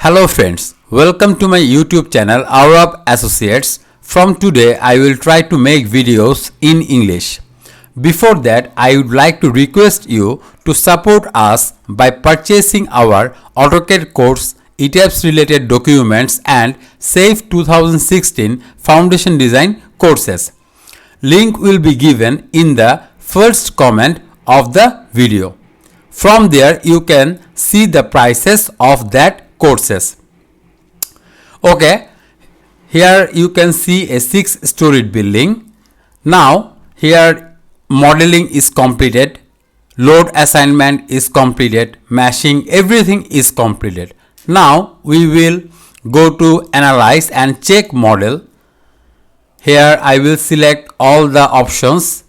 Hello friends, welcome to my YouTube channel Arab Associates. From today I will try to make videos in English. Before that I would like to request you to support us by purchasing our AutoCAD course, ETABS related documents and SAFE 2016 Foundation Design courses. Link will be given in the first comment of the video. From there you can see the prices of that courses. Okay, here you can see a 6-storied building. Now here modeling is completed, load assignment is completed, meshing, everything is completed. Now we will go to analyze and check model. Here I will select all the options.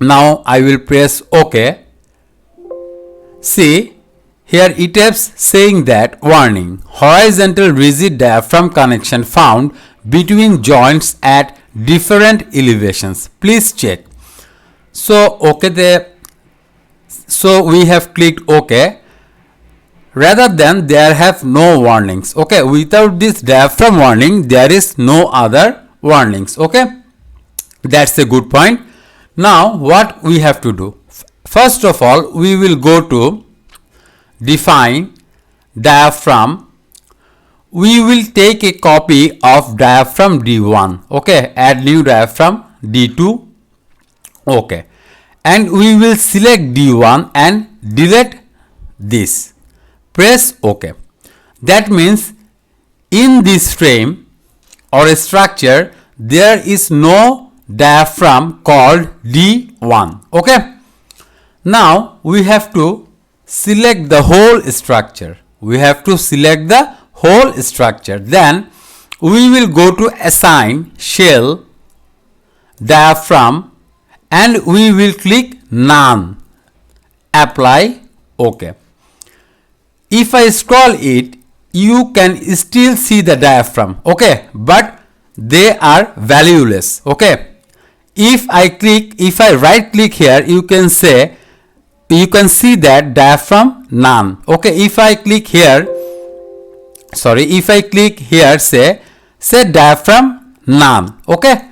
Now I will press OK. See, here ETABS saying that warning, horizontal rigid diaphragm connection found between joints at different elevations. Please check. So we have clicked OK. Rather than there have no warnings. Okay, without this diaphragm warning there is no other warnings. Okay, that's a good point. Now what we have to do? First of all, we will go to define diaphragm. We will take a copy of diaphragm D1. Okay, add new diaphragm D2. Okay, and we will select D1 and delete this. Press OK. That means in this frame or a structure there is no diaphragm called D1. Okay, now we have to select the whole structure. Then we will go to assign shell diaphragm and we will click none. Apply OK. If I scroll it, you can still see the diaphragm. Okay, but they are valueless. Okay, if I right click here, you can see that diaphragm none. Okay, if I click here, say diaphragm none. Okay,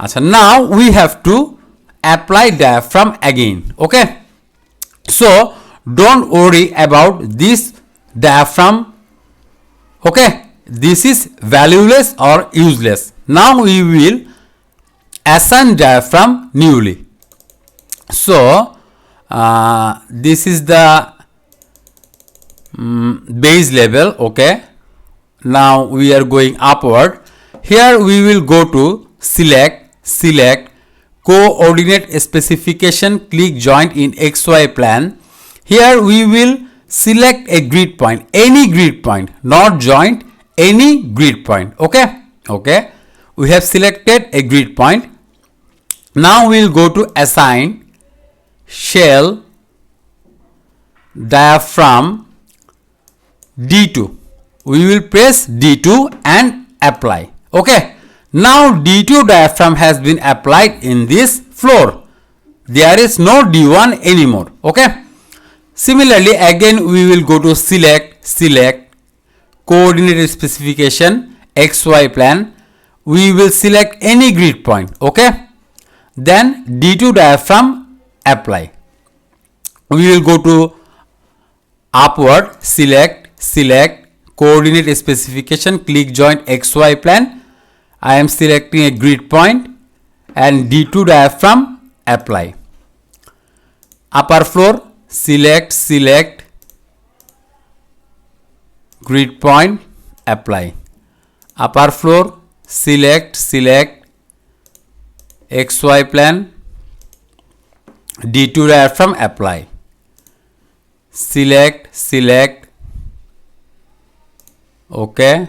so now we have to apply diaphragm again. Okay, so don't worry about this diaphragm. Okay, this is valueless or useless. Now we will assign diaphragm newly. So this is the base level. Okay, now we are going upward. Here we will go to select coordinate specification, click joint in XY plane. Here we will select a grid point, any grid point, not joint, any grid point. Okay, we have selected a grid point. Now we will go to assign shell diaphragm D2. We will press D2 and apply. Okay, now D2 diaphragm has been applied in this floor. There is no D1 anymore. Okay, similarly again we will go to select coordinate specification XY plane. We will select any grid point. Okay, then D2 diaphragm apply. We will go to upward, select coordinate specification, click joint XY plane. I am selecting a grid point and D2 diaphragm apply. Upper floor, select grid point, apply. Upper floor, select XY plane, D2 diaphragm apply. Select okay,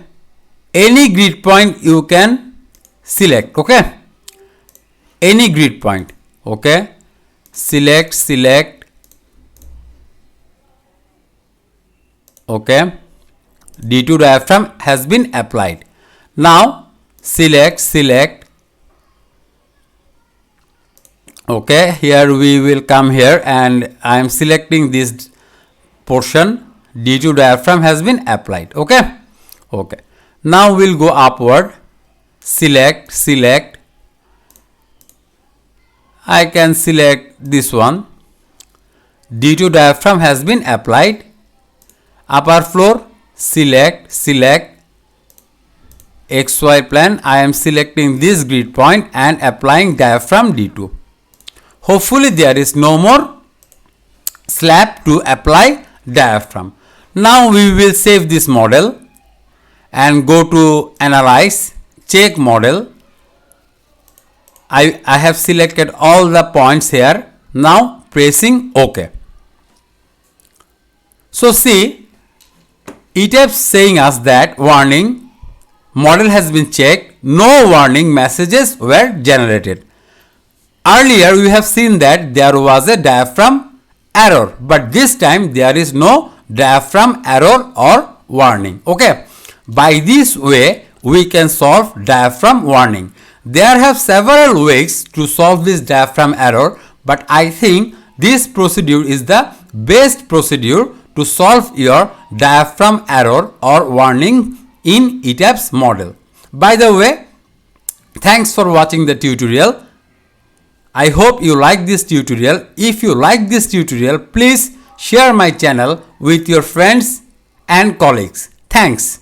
any grid point you can select. Okay, any grid point. Okay, select okay, D2 diaphragm has been applied. Now select okay, here we will come here and I am selecting this portion. D2 diaphragm has been applied. Okay. Okay. Now we'll go upward. Select. I can select this one. D2 diaphragm has been applied. Upper floor, select XY plane. I am selecting this grid point and applying diaphragm D2. Hopefully there is no more slab to apply diaphragm. Now we will save this model and go to analyze, check model. I have selected all the points here. Now pressing OK. So see, ETABS saying us that warning, model has been checked, no warning messages were generated. Earlier we have seen that there was a diaphragm error, but this time there is no diaphragm error or warning. Okay. By this way we can solve diaphragm warning. There have several ways to solve this diaphragm error, but I think this procedure is the best procedure to solve your diaphragm error or warning in ETABS model. By the way, thanks for watching the tutorial. I hope you like this tutorial. If you like this tutorial, please share my channel with your friends and colleagues. Thanks.